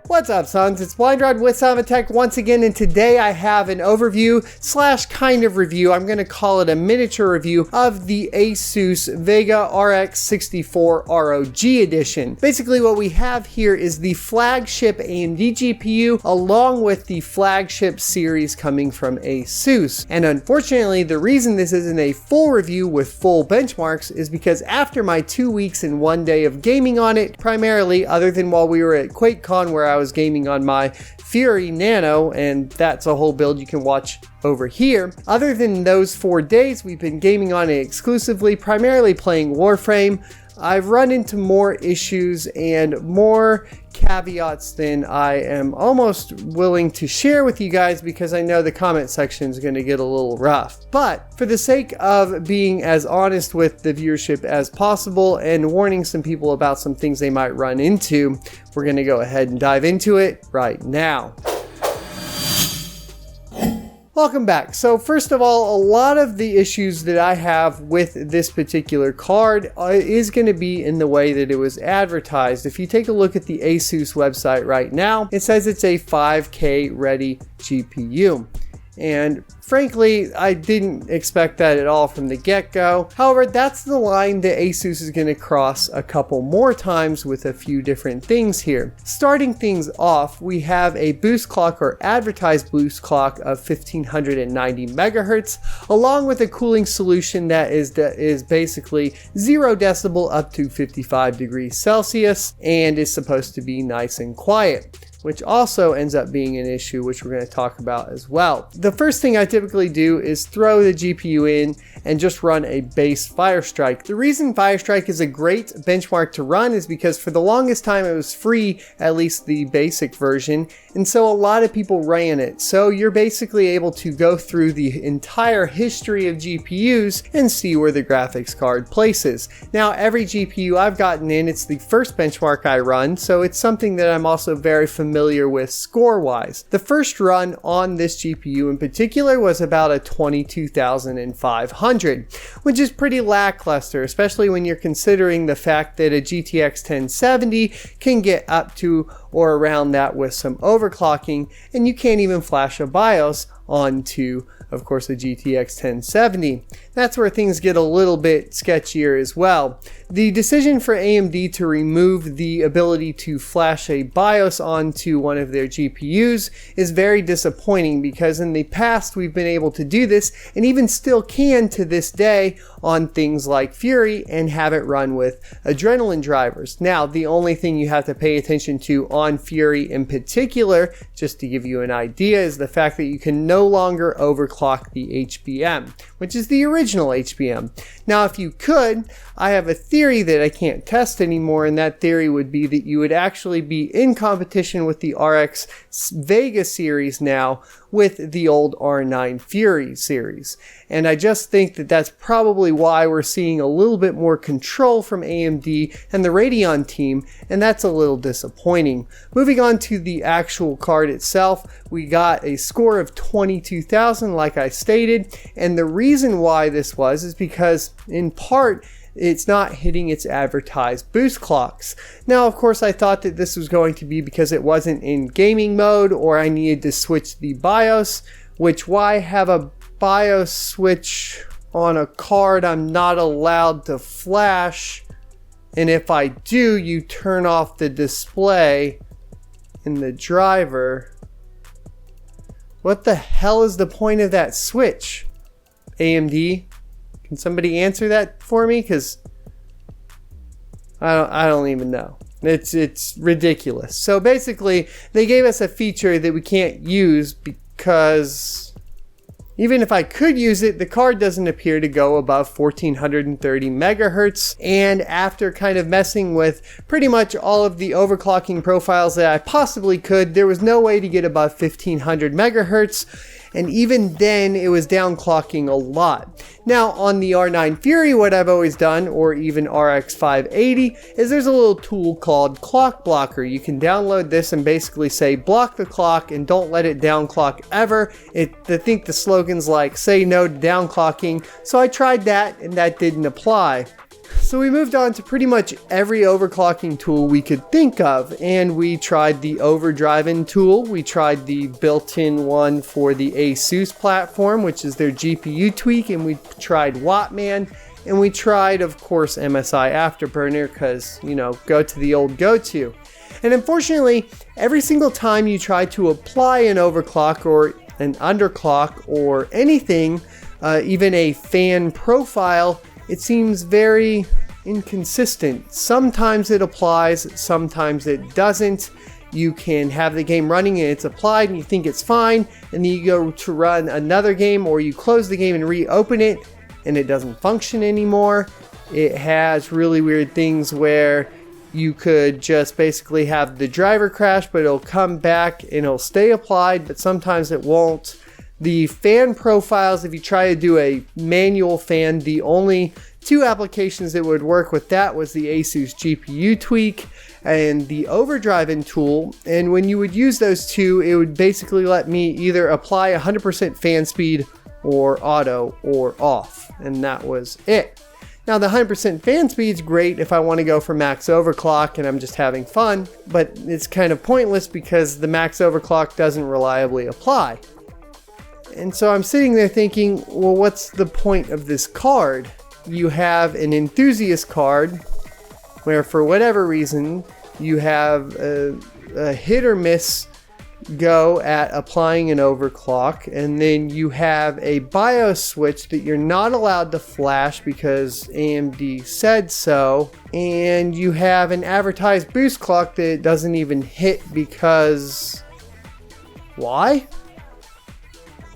What's up, sons? It's BlindRod with Tech once again, and today I have an overview slash kind of review. I'm going to call it a miniature review of the ASUS Vega RX 64 ROG edition. Basically what we have here is the flagship AMD GPU along with the flagship series coming from ASUS. And unfortunately, the reason this isn't a full review with full benchmarks is because after my 2 weeks and 1 day of gaming on it, primarily other than while we were at QuakeCon where I was gaming on my Fury Nano, and that's a whole build you can watch over here. Other than those 4 days, we've been gaming on it exclusively, primarily playing Warframe. I've run into more issues and more caveats than I am almost willing to share with you guys because I know the comment section is going to get a little rough. But for the sake of being as honest with the viewership as possible and warning some people about some things they might run into, we're going to go ahead and dive into it right now. Welcome back. So first of all, a lot of the issues that I have with this particular card is going to be in the way that it was advertised. If you take a look at the ASUS website right now, it says it's a 5K ready GPU. And frankly, I didn't expect that at all from the get-go. However, that's the line that ASUS is going to cross a couple more times with a few different things here. Starting things off, we have a boost clock or advertised boost clock of 1590 megahertz, along with a cooling solution that is basically 0 decibel up to 55 degrees Celsius and is supposed to be nice and quiet, which also ends up being an issue, which we're going to talk about as well. The first thing I typically do is throw the GPU in and just run a base Firestrike. The reason Firestrike is a great benchmark to run is because for the longest time it was free, at least the basic version, and so a lot of people ran it. So you're basically able to go through the entire history of GPUs and see where the graphics card places. Now, every GPU I've gotten in, it's the first benchmark I run, so it's something that I'm also very familiar with score-wise. The first run on this GPU in particular was about a 22,500, which is pretty lackluster, especially when you're considering the fact that a GTX 1070 can get up to or around that with some overclocking, and you can't even flash a BIOS onto, of course, a GTX 1070. That's where things get a little bit sketchier as well. The decision for AMD to remove the ability to flash a BIOS onto one of their GPUs is very disappointing because in the past we've been able to do this and even still can to this day on things like Fury and have it run with Adrenalin drivers. Now, the only thing you have to pay attention to on Fury in particular, just to give you an idea, is the fact that you can no longer overclock the HBM, which is the original HBM. Now, if you could, I have a theory that I can't test anymore, and that theory would be that you would actually be in competition with the RX Vega series now with the old R9 Fury series. And I just think that that's probably why we're seeing a little bit more control from AMD and the Radeon team, and that's a little disappointing. Moving on to the actual card itself, we got a score of 22,000 like I stated, and the reason why this was is because in part it's not hitting its advertised boost clocks. Now, of course, I thought that this was going to be because it wasn't in gaming mode or I needed to switch the BIOS, which why have a BIOS switch on a card I'm not allowed to flash? And if I do, you turn off the display in the driver. What the hell is the point of that switch? AMD? Can somebody answer that for me? Because I don't even know. It's ridiculous. So basically, they gave us a feature that we can't use because even if I could use it, the card doesn't appear to go above 1430 megahertz. And after kind of messing with pretty much all of the overclocking profiles that I possibly could, there was no way to get above 1500 megahertz. and even then it was downclocking a lot. Now on the R9 Fury, what I've always done, or even RX 580, is there's a little tool called Clock Blocker. You can download this and basically say block the clock and don't let it downclock ever. I think the slogan's like say no to downclocking, so I tried that and that didn't apply. So we moved on to pretty much every overclocking tool we could think of, and we tried the overdriving tool, we tried the built-in one for the ASUS platform, which is their GPU tweak, and we tried Wattman, and we tried, of course, MSI Afterburner, because, you know, go to the old go-to. And unfortunately, every single time you try to apply an overclock or an underclock or anything, even a fan profile, it seems very inconsistent. Sometimes it applies, sometimes it doesn't. You can have the game running and it's applied and you think it's fine, and then you go to run another game or you close the game and reopen it and it doesn't function anymore. It has really weird things where you could just basically have the driver crash, but it'll come back and it'll stay applied, but sometimes it won't. The fan profiles, if you try to do a manual fan, the only two applications that would work with that was the ASUS GPU tweak and the overdriving tool. And when you would use those two, it would basically let me either apply 100% fan speed or auto or off. And that was it. Now the 100% fan speed's great if I want to go for max overclock and I'm just having fun, but it's kind of pointless because the max overclock doesn't reliably apply. And so I'm sitting there thinking, well, what's the point of this card? You have an enthusiast card where for whatever reason you have a hit or miss go at applying an overclock, and then you have a BIOS switch that you're not allowed to flash because AMD said so, and you have an advertised boost clock that doesn't even hit because why?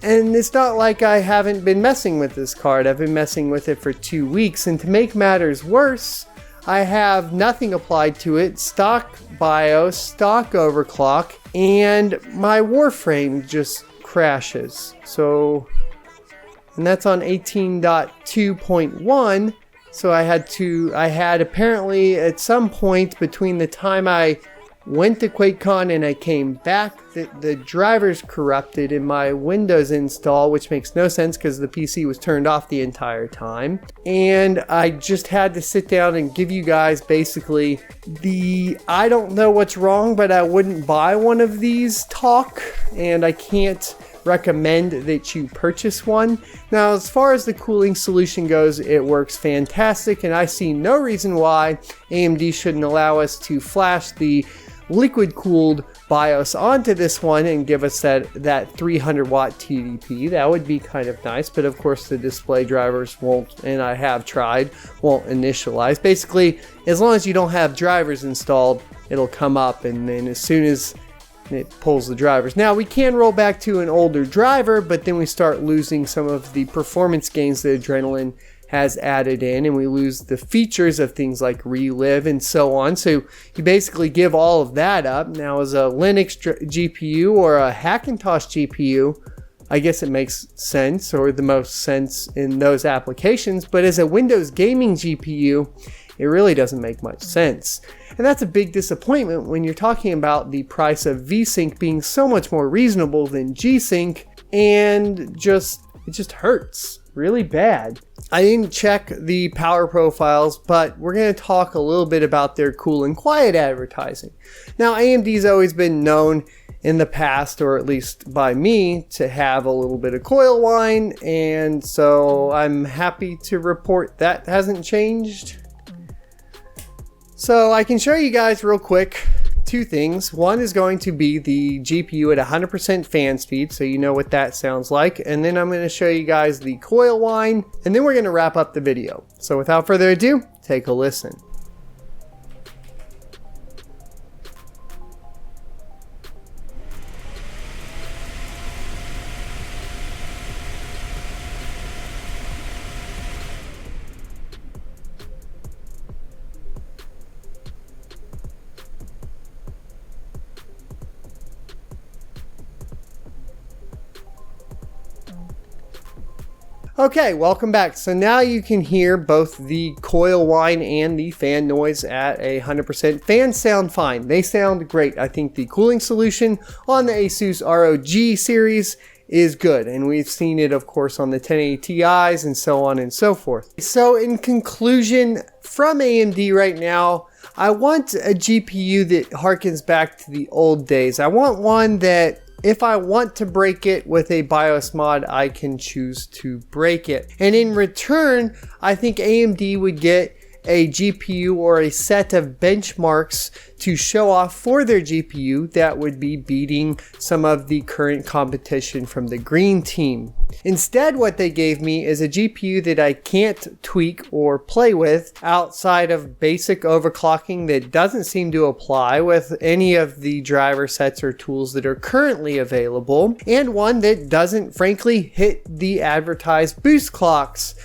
And it's not like I haven't been messing with this card. I've been messing with it for 2 weeks, and to make matters worse, I have nothing applied to it, stock BIOS, stock overclock, and my Warframe just crashes. So, and that's on 18.2.1, so I had apparently at some point between the time I went to QuakeCon and I came back, the drivers corrupted in my Windows install, which makes no sense because the PC was turned off the entire time. And I just had to sit down and give you guys basically I don't know what's wrong, but I wouldn't buy one of these talk, and I can't recommend that you purchase one. Now, as far as the cooling solution goes, it works fantastic, and I see no reason why AMD shouldn't allow us to flash the liquid cooled BIOS onto this one and give us that 300 watt TDP. That would be kind of nice, but of course the display drivers won't, and I have tried, won't initialize. Basically, as long as you don't have drivers installed, it'll come up, and then as soon as it pulls the drivers. Now we can roll back to an older driver, but then we start losing some of the performance gains that Adrenaline has added in, and we lose the features of things like relive and so on. So you basically give all of that up. Now as a Linux GPU or a Hackintosh GPU, I guess it makes sense, or the most sense in those applications, but as a Windows gaming GPU, it really doesn't make much sense. And that's a big disappointment when you're talking about the price of VSync being so much more reasonable than G-Sync, and it just hurts really bad. I didn't check the power profiles, but we're going to talk a little bit about their cool and quiet advertising. Now, AMD's always been known in the past, or at least by me, to have a little bit of coil whine, and so I'm happy to report that hasn't changed. So I can show you guys real quick two things. One is going to be the GPU at 100% fan speed, so you know what that sounds like. And then I'm going to show you guys the coil whine, and then we're going to wrap up the video. So without further ado, take a listen. Okay, welcome back. So now you can hear both the coil whine and the fan noise at 100%. Fans sound fine. They sound great. I think the cooling solution on the ASUS ROG series is good, and we've seen it of course on the 1080 Ti's and so on and so forth. So in conclusion, from AMD right now, I want a GPU that harkens back to the old days. I want one that if I want to break it with a BIOS mod, I can choose to break it. And in return, I think AMD would get a GPU or a set of benchmarks to show off for their GPU that would be beating some of the current competition from the green team. Instead, what they gave me is a GPU that I can't tweak or play with outside of basic overclocking that doesn't seem to apply with any of the driver sets or tools that are currently available, and one that doesn't frankly hit the advertised boost clocks.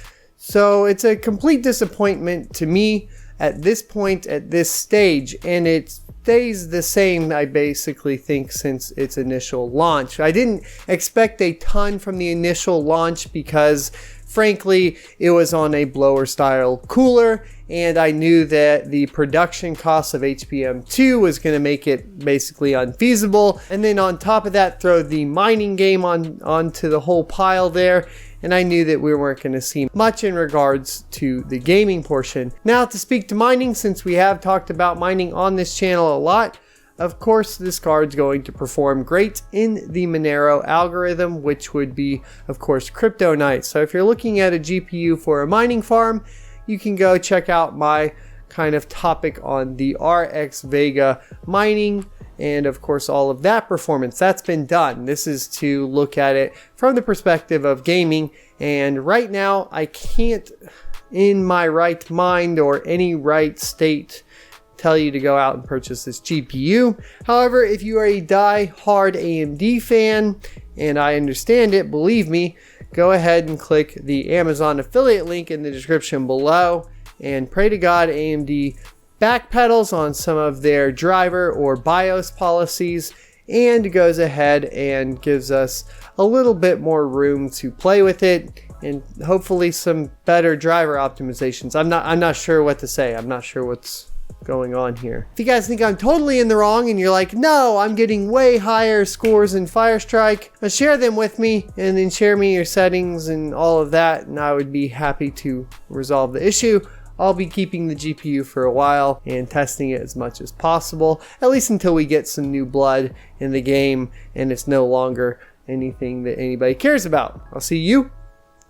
So it's a complete disappointment to me at this point, at this stage, and it stays the same, I basically think, since its initial launch. I didn't expect a ton from the initial launch because frankly it was on a blower style cooler, and I knew that the production cost of HBM2 was going to make it basically unfeasible, and then on top of that throw the mining game onto the whole pile there, and I knew that we weren't going to see much in regards to the gaming portion. Now, to speak to mining, since we have talked about mining on this channel a lot, of course this card's going to perform great in the Monero algorithm, which would be of course Crypto Night. So if you're looking at a GPU for a mining farm, you can go check out my kind of topic on the RX Vega mining, and of course all of that performance that's been done. This is to look at it from the perspective of gaming, and right now I can't in my right mind or any right state tell you to go out and purchase this GPU. However, if you are a die-hard AMD fan, and I understand it, believe me, go ahead and click the Amazon affiliate link in the description below, and pray to God AMD backpedals on some of their driver or BIOS policies and goes ahead and gives us a little bit more room to play with it, and hopefully some better driver optimizations. I'm not sure what to say. I'm not sure what's going on here. If you guys think I'm totally in the wrong and you're like, no, I'm getting way higher scores in Firestrike, share them with me, and then share me your settings and all of that, and I would be happy to resolve the issue. I'll be keeping the GPU for a while and testing it as much as possible, at least until we get some new blood in the game and it's no longer anything that anybody cares about. I'll see you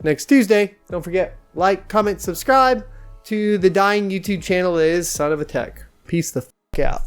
next Tuesday. Don't forget, like, comment, subscribe to the dying YouTube channel that is Son of a Tech. Peace the f*** out.